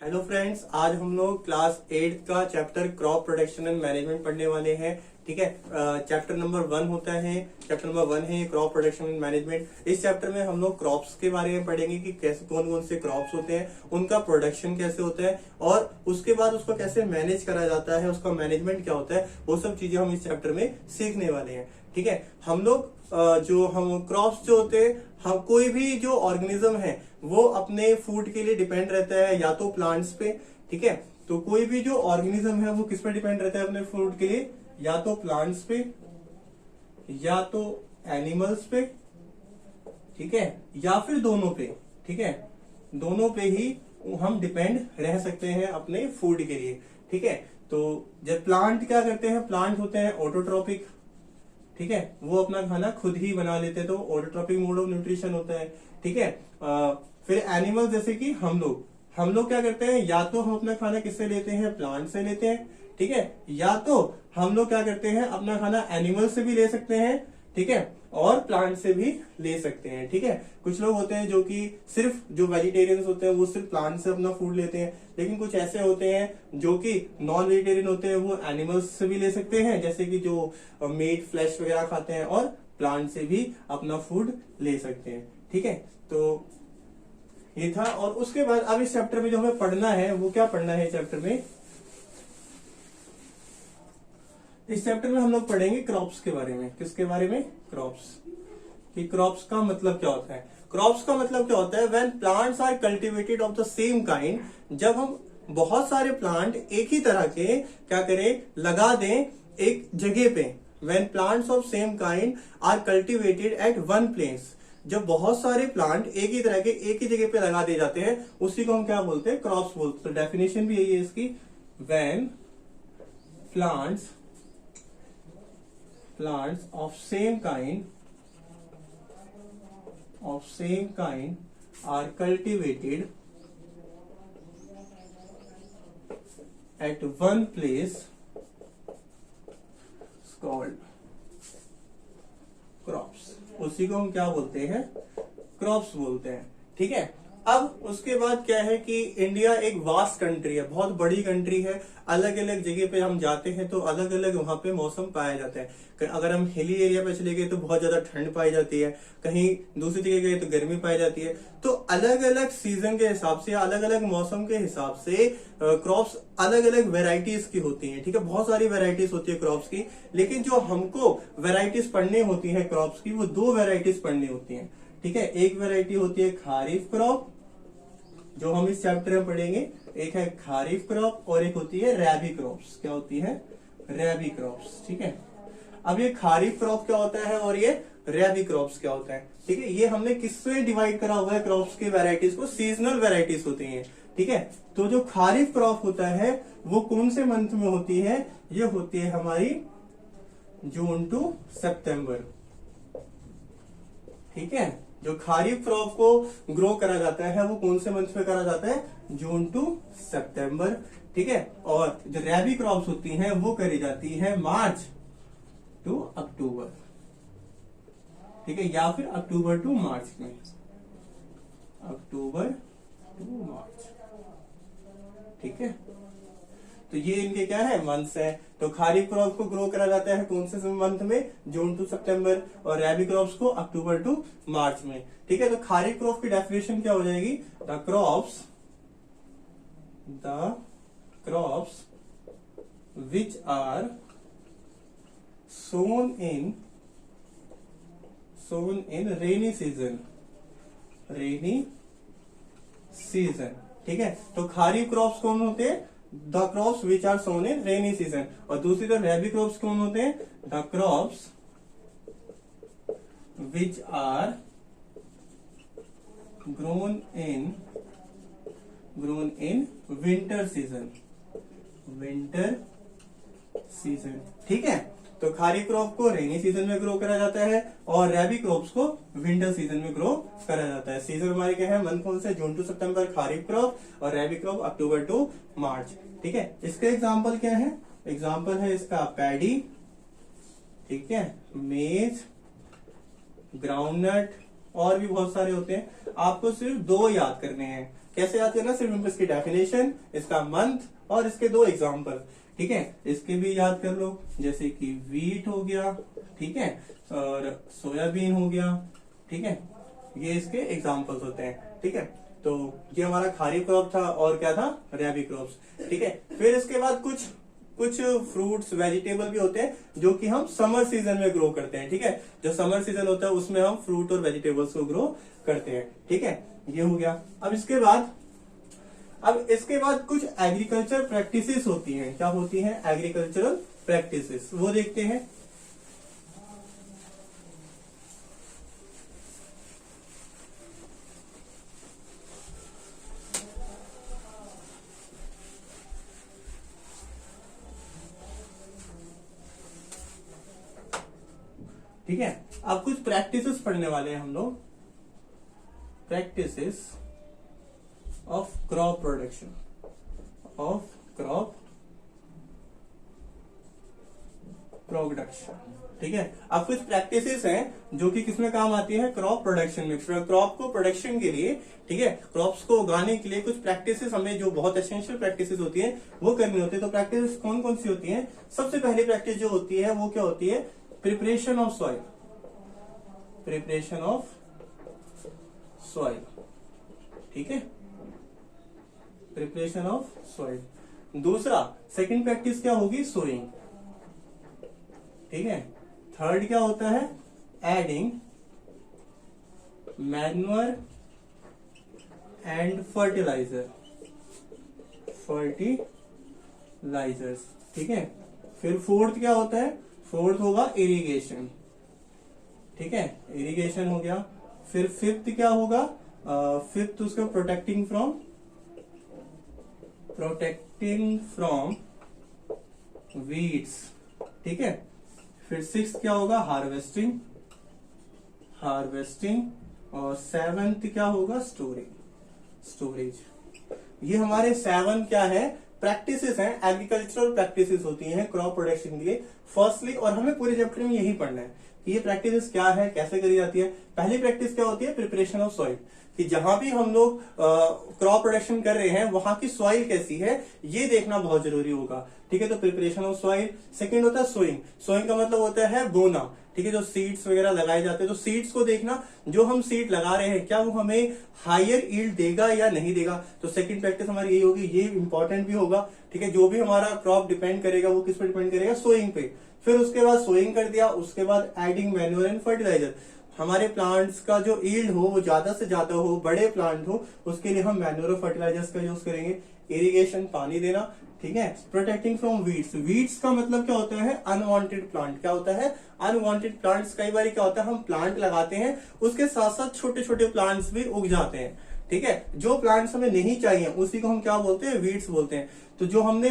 Hello friends, आज हम लोग क्लास 8 का chapter crop production and management पढ़ने वाले हैं। ठीक है, चैप्टर नंबर 1 होता है। चैप्टर नंबर 1 है क्रॉप प्रोडक्शन एंड मैनेजमेंट। इस चैप्टर में हम लोग क्रॉप्स के बारे में पढ़ेंगे कि कैसे कौन कौन से क्रॉप्स होते हैं, उनका प्रोडक्शन कैसे होता है और उसके बाद उसको कैसे मैनेज करा जाता है, उसका मैनेजमेंट क्या होता है, वो सब चीजें हम इस चैप्टर में सीखने वाले हैं। ठीक है, हम लोग हम क्रॉप्स जो होते हैं, हम कोई भी जो ऑर्गेनिज्म है वो अपने फूड के लिए डिपेंड रहता है या तो प्लांट्स पे। ठीक है, तो कोई भी जो ऑर्गेनिज्म है वो किस पे डिपेंड रहता है अपने फूड के लिए, या तो प्लांट्स पे या तो एनिमल्स पे। ठीक है, या फिर दोनों पे। ठीक है, दोनों पे ही हम डिपेंड रह सकते हैं अपने फूड के लिए। ठीक है, तो जब प्लांट क्या करते हैं, प्लांट होते हैं ऑटोट्रॉपिक। ठीक है, वो अपना खाना खुद ही बना लेते हैं, तो ऑटोट्रॉपिक मोड ऑफ न्यूट्रिशन होता है। ठीक है, फिर एनिमल जैसे कि हम लोग क्या करते हैं, या तो हम अपना खाना किससे लेते हैं, प्लांट से लेते हैं। ठीक है, या तो हम लोग क्या करते हैं, अपना खाना एनिमल से भी ले सकते हैं। ठीक है, और प्लांट से भी ले सकते हैं। ठीक है, कुछ लोग होते हैं जो कि सिर्फ जो वेजिटेरियंस होते हैं वो सिर्फ प्लांट से अपना फूड लेते हैं, लेकिन कुछ ऐसे होते हैं जो कि नॉन वेजिटेरियन होते हैं, वो एनिमल्स से भी ले सकते हैं, जैसे कि जो मीट फ्लैश वगैरह खाते हैं, और प्लांट से भी अपना फूड ले सकते हैं। ठीक है, तो ये था। और उसके बाद अब इस चैप्टर में जो हमें पढ़ना है वो क्या पढ़ना है, चैप्टर में इस चैप्टर में हम लोग पढ़ेंगे क्रॉप्स के बारे में। किसके बारे में, क्रॉप्स। कि क्रॉप्स का मतलब क्या होता है। क्रॉप्स का मतलब क्या होता है, when plants are cultivated of the same kind. जब हम बहुत सारे प्लांट एक ही तरह के क्या करें, लगा दें एक जगह पे। When plants of same kind are cultivated at one place. जब बहुत सारे प्लांट एक ही तरह के एक ही जगह पे लगा दिए जाते हैं, उसी को हम क्या बोलते हैं, क्रॉप्स बोलते हैं। तो डेफिनेशन भी यही है इसकी, when plants of same kind are cultivated at one place is called crops। उसी को हम क्या बोलते हैं, क्रॉप्स बोलते हैं। ठीक है, अब उसके बाद क्या है कि इंडिया एक वास्ट कंट्री है, बहुत बड़ी कंट्री है। अलग अलग जगह पे हम जाते हैं तो अलग अलग वहां पे मौसम पाया जाता है। अगर हम हिली एरिया पे चले गए तो बहुत ज्यादा ठंड पाई जाती है, कहीं दूसरी जगह गए तो गर्मी पाई जाती है। तो अलग अलग सीजन के हिसाब से, अलग अलग मौसम के हिसाब से क्रॉप्स अलग अलग वेराइटीज की होती हैं। ठीक है, बहुत सारी वेराइटीज होती है क्रॉप्स की, लेकिन जो हमको वेराइटीज पढ़नी होती है क्रॉप्स की, वो दो वेराइटीज पढ़नी होती है। ठीक है, एक वेराइटी होती है खारिफ क्रॉप, जो हम इस चैप्टर में पढ़ेंगे। एक है खारिफ क्रॉप और एक होती है रैबी क्रॉप्स। क्या होती है, रैबी क्रॉप्स। ठीक है, अब ये खारिफ क्रॉप क्या होता है और ये रैबी क्रॉप्स क्या होता है। ठीक है, ये हमने किससे डिवाइड करा हुआ है क्रॉप्स की वेराइटीज को, सीजनल वेराइटीज होती हैं। ठीक है, तो जो खारिफ क्रॉप होता है वो कौन से मंथ में होती है, ये होती है हमारी जून टू सितंबर। ठीक है, जो खारिफ क्रॉप को ग्रो करा जाता है वो कौन से मंथ में करा जाता है, जून टू सितंबर। ठीक है, और जो रैबी क्रॉप्स होती हैं वो करी जाती है मार्च टू अक्टूबर। ठीक है, या फिर अक्टूबर टू मार्च में, अक्टूबर टू मार्च। ठीक है, तो ये इनके क्या है, मंथ्स है। तो खारिफ क्रॉप को ग्रो करा जाता है कौन से मंथ में, जून टू सितंबर, और रैबी क्रॉप्स को अक्टूबर टू मार्च में। ठीक है, तो खारिफ क्रॉप की डेफिनेशन क्या हो जाएगी, the crops which are sown in rainy season। ठीक है, तो खारिफ क्रॉप्स कौन होते हैं, the crops which are sown in rainy season. और दूसरी तरफ रैबी क्रॉप्स कौन होते हैं, the crops which are grown in winter season. ठीक है, तो खारिफ क्रॉप को रेनी सीजन में ग्रो करा जाता है और रैबी क्रॉप्स को विंटर सीजन में ग्रो करा जाता है। सीजन हमारे क्या है, मंथ कौन से, जून टू सितंबर खारिफ क्रॉप, और रैबी क्रॉप अक्टूबर टू मार्च। ठीक है, इसके एग्जाम्पल क्या है, एग्जाम्पल है इसका पैडी, ठीक है, मेज, ग्राउंडनट और भी बहुत सारे होते हैं। आपको सिर्फ दो याद करने हैं, कैसे याद करना, सिर्फ इसकी डेफिनेशन, इसका मंथ और इसके 2 एग्जाम्पल, ठीक है। इसके भी याद कर लो, जैसे कि वीट हो गया, ठीक है, और सोयाबीन हो गया, ठीक है, ये इसके एग्जाम्पल्स होते हैं, ठीक है। तो ये हमारा खारिफ क्रॉप था और क्या था, रबी क्रॉप्स, ठीक है। फिर इसके बाद कुछ फ्रूट्स वेजिटेबल भी होते हैं जो कि हम समर सीजन में ग्रो करते हैं, ठीक है। जो समर सीजन होता है उसमें हम फ्रूट और वेजिटेबल्स को ग्रो करते हैं, ठीक है। ये हो गया। अब इसके बाद कुछ एग्रीकल्चर प्रैक्टिसेस होती हैं। क्या होती हैं, एग्रीकल्चरल प्रैक्टिसेस, वो देखते हैं। ठीक है, अब कुछ प्रैक्टिसेस पढ़ने वाले हैं हम लोग, प्रैक्टिसेस ऑफ क्रॉप प्रोडक्शन, ठीक है। अब कुछ प्रैक्टिसेस हैं जो कि किसमें काम आती है, क्रॉप प्रोडक्शन में। क्रॉप को प्रोडक्शन के लिए, ठीक है, क्रॉप्स को उगाने के लिए कुछ प्रैक्टिसेस हमें, जो बहुत एसेंशियल प्रैक्टिसेस होती है, वो करनी होती है। तो प्रैक्टिस कौन कौन सी होती है, सबसे पहली प्रैक्टिस जो होती है वो क्या होती है, प्रिपरेशन ऑफ सॉइल, ठीक है, प्रिपरेशन ऑफ सॉइल। दूसरा, सेकंड प्रैक्टिस क्या होगी, सोइंग, ठीक है। थर्ड क्या होता है, एडिंग मैन्युअर एंड फर्टिलाइजर्स, ठीक है। फिर फोर्थ क्या होता है, फोर्थ होगा इरिगेशन, ठीक है, इरिगेशन हो गया। फिर फिफ्थ क्या होगा, फिफ्थ उसका प्रोटेक्टिंग फ्रॉम वीड्स, ठीक है। फिर सिक्स्थ क्या होगा, हार्वेस्टिंग, और सेवंथ क्या होगा, स्टोरेज। ये हमारे 7 क्या है, प्रैक्टिसेस हैं, एग्रीकल्चरल प्रैक्टिसेस होती हैं क्रॉप प्रोडक्शन के लिए फर्स्टली। और हमें पूरे चैप्टर में यही पढ़ना है कि ये प्रैक्टिसेस क्या है, कैसे करी जाती है। पहली प्रैक्टिस क्या होती है, प्रिपरेशन ऑफ सॉइल, कि जहां भी हम लोग क्रॉप प्रोडक्शन कर रहे हैं वहां की सॉइल कैसी है ये देखना बहुत जरूरी होगा, ठीक है। तो प्रिपरेशन ऑफ सॉइल। सेकंड होता है सोइंग का मतलब होता है बोना, ठीक है, जो सीड्स वगैरह लगाए जाते हैं तो सीड्स को देखना, जो हम सीड लगा रहे हैं क्या वो हमें हायर ईल्ड देगा या नहीं देगा। तो सेकंड प्रैक्टिस हमारी यही होगी, ये इंपॉर्टेंट भी होगा, ठीक है। जो भी हमारा क्रॉप डिपेंड करेगा वो किस पर डिपेंड करेगा, सोइंग पे। फिर उसके बाद सोइंग कर दिया, उसके बाद एडिंग मैन्योर एंड फर्टिलाइजर। हमारे प्लांट्स का जो ईल्ड हो वो ज्यादा से ज्यादा हो, बड़े प्लांट हो, उसके लिए हम मैन्योर और फर्टिलाइजर्स का यूज करेंगे। इरिगेशन, पानी देना, ठीक है। प्रोटेक्टिंग फ्रॉम वीड्स का मतलब क्या होता है, अनवांटेड प्लांट। क्या होता है, अनवांटेड प्लांट्स। कई बार क्या होता है, हम प्लांट लगाते हैं उसके साथ साथ छोटे छोटे प्लांट्स भी उग जाते हैं, ठीक है। जो प्लांट्स हमें नहीं चाहिए उसी को हम क्या बोलते हैं, वीड्स बोलते हैं। तो जो हमने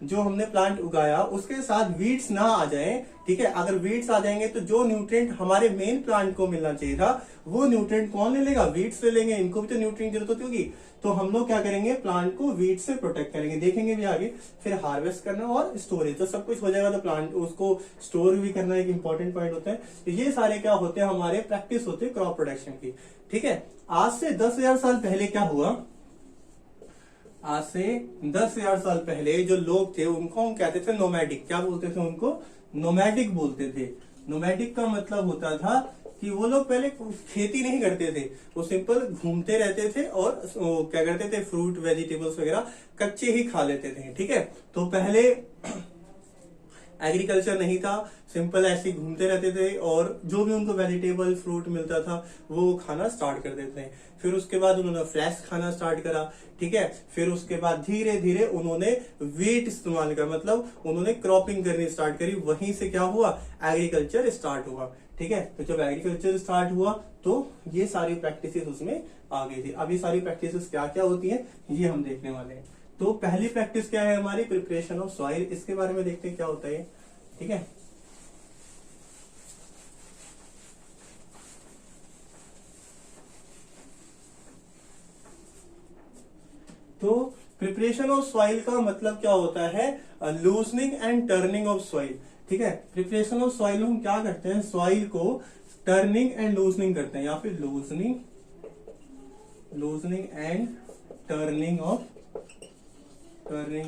जो हमने प्लांट उगाया उसके साथ वीड्स ना आ जाए, ठीक है। अगर वीड्स आ जाएंगे तो जो न्यूट्रिएंट हमारे मेन प्लांट को मिलना चाहिए था वो न्यूट्रिएंट कौन ले लेगा, वीड्स ले लेंगे। इनको भी तो न्यूट्रिएंट की जरूरत होगी, तो हम लोग क्या करेंगे, प्लांट को वीड से प्रोटेक्ट करेंगे, देखेंगे भी आगे। फिर हार्वेस्ट करना और स्टोरेज, तो सब कुछ हो जाएगा तो प्लांट उसको स्टोर भी करना एक इंपॉर्टेंट पॉइंट होता है। तो ये सारे क्या होते हैं, हमारे प्रैक्टिस होते हैं क्रॉप प्रोडक्शन की, ठीक है। आज से 10,000 साल पहले क्या हुआ, आज से 10,000 साल पहले जो लोग थे उनको हम कहते थे नोमैडिक। क्या बोलते थे उनको, नोमैडिक बोलते थे। नोमैडिक का मतलब होता था कि वो लोग पहले खेती नहीं करते थे, वो सिंपल घूमते रहते थे और क्या करते थे, फ्रूट वेजिटेबल्स वगैरह कच्चे ही खा लेते थे, ठीक है। तो पहले एग्रीकल्चर नहीं था, सिंपल ऐसे घूमते रहते थे और जो भी उनको वेजिटेबल फ्रूट मिलता था वो खाना स्टार्ट कर देते थे। फिर उसके बाद उन्होंने फ्रेश खाना स्टार्ट करा, ठीक है। फिर उसके बाद धीरे धीरे उन्होंने वीट इस्तेमाल करा, मतलब उन्होंने क्रॉपिंग करनी स्टार्ट करी। वहीं से क्या हुआ, एग्रीकल्चर स्टार्ट हुआ, ठीक है। तो जब एग्रीकल्चर स्टार्ट हुआ तो ये सारी प्रैक्टिसेस उसमें आ गई थी। अब ये सारी प्रैक्टिसेस क्या क्या होती है ये हम देखने वाले हैं। तो पहली प्रैक्टिस क्या है हमारी, प्रिपरेशन ऑफ सॉइल। इसके बारे में देखते हैं क्या होता है, ठीक है। तो प्रिपरेशन ऑफ सॉइल का मतलब क्या होता है, loosening and turning of soil, ठीक है। प्रिपरेशन ऑफ सॉइल हम क्या करते हैं, सॉइल को टर्निंग एंड लूजनिंग करते हैं, या फिर loosening loosening and turning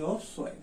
of soil.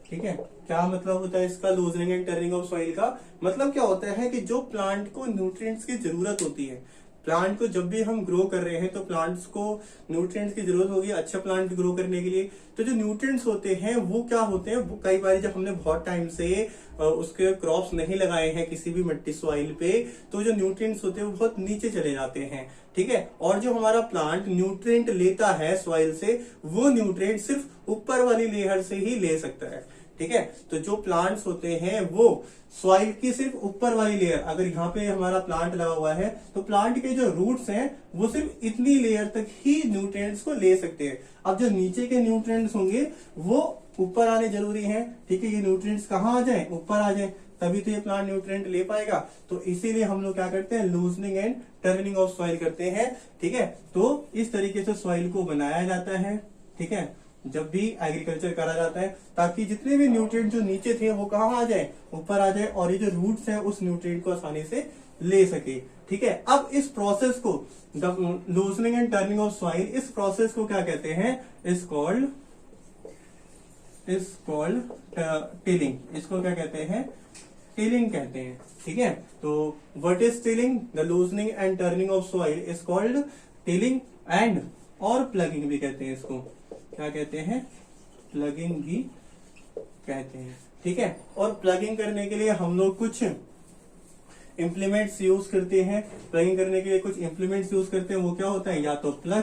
ठीक है, क्या मतलब होता है इसका, loosening and turning of soil का मतलब क्या होता है कि जो प्लांट को न्यूट्रिएंट्स की जरूरत होती है, प्लांट को जब भी हम ग्रो कर रहे हैं तो प्लांट्स को न्यूट्रिएंट्स की जरूरत होगी अच्छा प्लांट ग्रो करने के लिए। तो जो न्यूट्रिएंट्स होते हैं वो क्या होते हैं, वो कई बार जब हमने बहुत टाइम से उसके क्रॉप्स नहीं लगाए हैं किसी भी मिट्टी सॉइल पे, तो जो न्यूट्रिएंट्स होते हैं वो बहुत नीचे चले जाते हैं। ठीक है, और जो हमारा प्लांट न्यूट्रिएंट लेता है सॉइल से, वो न्यूट्रिएंट सिर्फ ऊपर वाली लेयर से ही ले सकता है। ठीक है, तो जो प्लांट्स होते हैं वो सॉइल की सिर्फ ऊपर वाली लेयर, अगर यहाँ पे हमारा प्लांट लगा हुआ है तो प्लांट के जो रूट्स हैं वो सिर्फ इतनी लेयर तक ही न्यूट्रिएंट्स को ले सकते हैं। अब जो नीचे के न्यूट्रिएंट्स होंगे वो ऊपर आने जरूरी है। ठीक है, ये न्यूट्रिएंट्स कहाँ आ जाए, ऊपर आ जाए, तभी तो ये प्लांट न्यूट्रिएंट ले पाएगा। तो इसीलिए हम लोग क्या करते हैं, loosening and turning of soil करते हैं। ठीक है, तो इस तरीके से सॉइल को बनाया जाता है। ठीक है, जब भी एग्रीकल्चर करा जाता है, ताकि जितने भी न्यूट्रिएंट जो नीचे थे वो कहाँ आ जाए, ऊपर आ जाए, और ये जो रूट्स है उस न्यूट्रिएंट को आसानी से ले सके। ठीक है, अब इस प्रोसेस को loosening and turning of soil, इस प्रोसेस को क्या कहते हैं, इज कॉल्ड टिलिंग। इसको क्या कहते हैं, टिलिंग कहते हैं। ठीक है, तो what is tilling, the loosening and turning of soil is called tilling and, और प्लगिंग भी कहते हैं इसको, क्या कहते हैं, प्लगिंग भी कहते हैं। ठीक है, और प्लगिंग करने के लिए हम लोग कुछ इंप्लीमेंट्स यूज करते हैं। प्लगिंग करने के लिए कुछ इंप्लीमेंट्स यूज करते हैं, वो क्या होता है, या तो प्लग,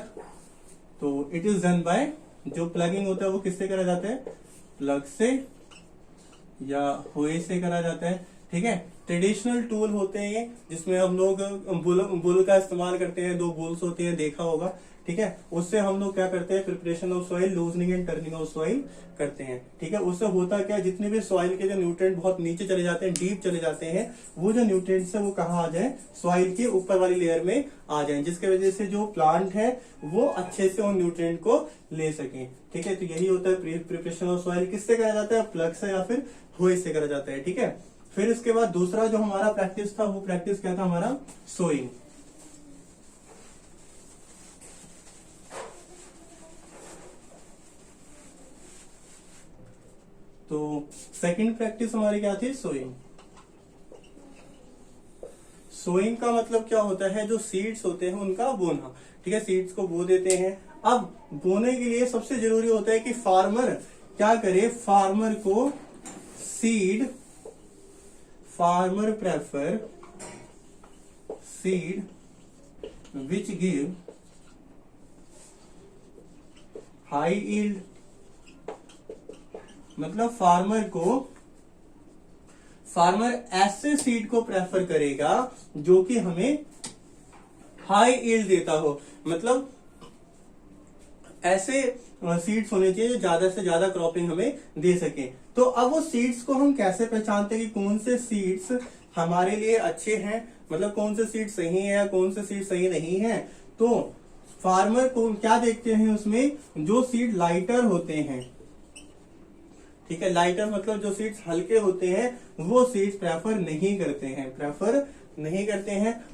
तो इट इज डन बाय, जो प्लगिंग होता है वो किससे करा जाता है, प्लग से या होए से करा जाता है। ठीक है, ट्रेडिशनल टूल होते हैं ये, जिसमें हम लोग बुल का इस्तेमाल करते हैं, 2 बुल्स होते हैं, देखा होगा। ठीक है, उससे हम लोग क्या करते हैं, preparation of soil, loosening and turning of soil करते हैं। ठीक है, उससे होता क्या, जितने भी सॉइल के जो न्यूट्रिएंट बहुत नीचे चले जाते हैं, डीप चले जाते हैं, वो जो न्यूट्रिएंट्स है वो कहाँ आ जाए, सॉइल के ऊपर वाली लेयर में आ जाए, जिसकी वजह से जो प्लांट है वो अच्छे से उन न्यूट्रिएंट को ले सके। ठीक है, तो यही होता है प्रिपरेशन ऑफ सॉइल। किससे करा जाता है, प्लग से या फिर होए से करा जाता है। ठीक है, फिर इसके बाद दूसरा जो हमारा प्रैक्टिस था, वो प्रैक्टिस क्या था हमारा, सोइंग। तो सेकंड प्रैक्टिस हमारी क्या थी, सोइंग। सोइंग का मतलब क्या होता है, जो सीड्स होते हैं उनका बोना। ठीक है, सीड्स को बो देते हैं। अब बोने के लिए सबसे जरूरी होता है कि फार्मर क्या करे, फार्मर को seed, farmer prefer seed which give high yield, मतलब फार्मर ऐसे सीड को प्रेफर करेगा जो कि हमें हाई यील्ड देता हो। मतलब ऐसे सीड्स होने चाहिए जो ज्यादा से ज्यादा क्रॉपिंग हमें दे सके। तो अब वो सीड्स को हम कैसे पहचानते हैं कि कौन से सीड्स हमारे लिए अच्छे हैं, मतलब कौन से सीड सही है, कौन से सीड सही नहीं है। तो फार्मर को क्या देखते हैं उसमें, जो सीड लाइटर होते हैं। ठीक है, लाइटर मतलब जो सीड्स हल्के होते हैं वो सीड्स प्रेफर नहीं करते हैं।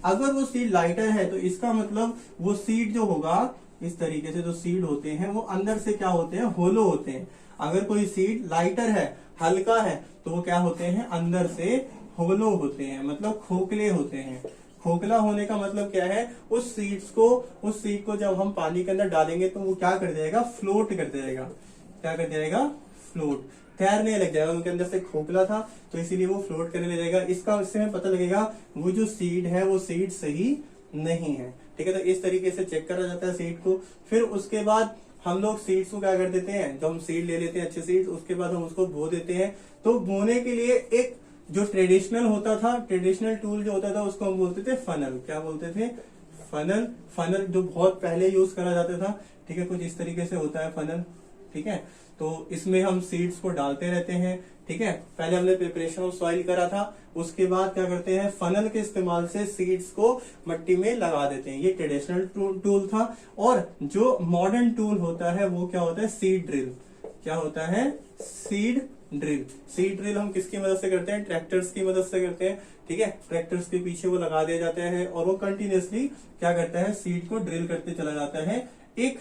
अगर वो सीड लाइटर है तो इसका मतलब वो सीड जो होगा, इस तरीके से जो सीड होते हैं वो अंदर से क्या होते हैं, होलो होते हैं। अगर कोई सीड लाइटर है, हल्का है, तो वो क्या होते हैं, अंदर से होलो होते हैं, मतलब खोखले होते हैं। खोखला होने का मतलब क्या है, उस सीड को जब हम पानी के अंदर डालेंगे तो वो क्या कर जाएगा, फ्लोट कर जाएगा। क्या कर जाएगा, फ्लोट, तैरने लग जाएगा। उनके अंदर से खोखला था तो इसीलिए वो फ्लोट करने लग जाएगा। इससे हमें पता लगेगा वो जो सीड है वो सीड सही नहीं है। ठीक है, तो इस तरीके से चेक करा जाता है सीड को। फिर उसके बाद हम लोग सीड्स को क्या कर देते हैं, जब हम सीड ले लेते हैं अच्छे सीड्स, उसके बाद हम उसको बो देते हैं। तो बोने के लिए एक जो ट्रेडिशनल होता था, ट्रेडिशनल टूल जो होता था उसको हम बोलते थे फनल। क्या बोलते थे, फनल जो बहुत पहले यूज करा जाता था। ठीक है, कुछ इस तरीके से होता है फनल। ठीक है, तो इसमें हम सीड्स को डालते रहते हैं। ठीक है, पहले हमने प्रिपरेशन ऑफ सॉइल करा था, उसके बाद क्या करते हैं, फनल के इस्तेमाल से सीड्स को मिट्टी में लगा देते हैं। ये ट्रेडिशनल टूल था। और जो मॉडर्न टूल होता है वो क्या होता है, सीड ड्रिल। क्या होता है, सीड ड्रिल। सीड ड्रिल हम किसकी मदद से करते हैं? ट्रैक्टर्स की मदद से करते हैं, ठीक है। ट्रैक्टर्स के पीछे वो लगा दिया जाता है और वो कंटिन्यूअसली क्या करता है? सीड को ड्रिल करते चला जाता है एक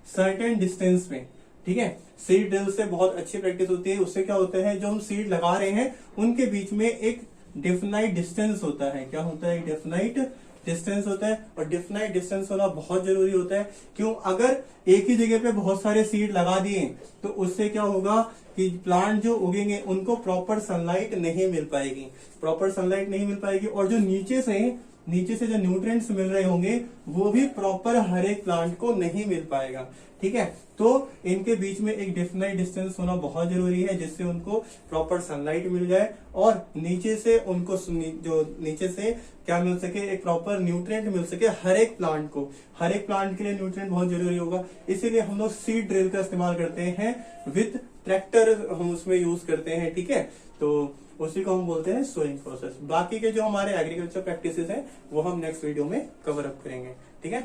सर्टेन डिस्टेंस में, ठीक है। सीड ड्रिल से बहुत अच्छी प्रैक्टिस होती है। उससे क्या होता है, जो हम सीड लगा रहे हैं उनके बीच में एक डेफिनाइट डिस्टेंस होता है। क्या होता है? डेफिनाइट डिस्टेंस होता है। और डेफिनाइट डिस्टेंस होना बहुत जरूरी होता है। क्यों? अगर एक ही जगह पे बहुत सारे सीड लगा दिए तो उससे क्या होगा कि प्लांट जो उगेंगे उनको प्रॉपर सनलाइट नहीं मिल पाएगी, प्रॉपर सनलाइट नहीं मिल पाएगी, और जो नीचे से जो न्यूट्रिएंट्स मिल रहे होंगे वो भी प्रॉपर हर एक प्लांट को नहीं मिल पाएगा, ठीक है। तो इनके बीच में एक डेफिनाइट डिस्टेंस होना बहुत जरूरी है, जिससे उनको प्रॉपर सनलाइट मिल जाए और नीचे से उनको जो नीचे से क्या मिल सके, एक प्रॉपर न्यूट्रिएंट मिल सके हर एक प्लांट को। हर एक प्लांट के लिए न्यूट्रिएंट बहुत जरूरी होगा, इसीलिए हम लोग सीड ड्रिल का इस्तेमाल करते हैं विथ ट्रैक्टर, हम उसमें यूज करते हैं, ठीक है। तो उसी को हम बोलते हैं सोइंग प्रोसेस। बाकी के जो हमारे एग्रीकल्चर प्रैक्टिसेस हैं वो हम नेक्स्ट वीडियो में कवर अप करेंगे, ठीक है।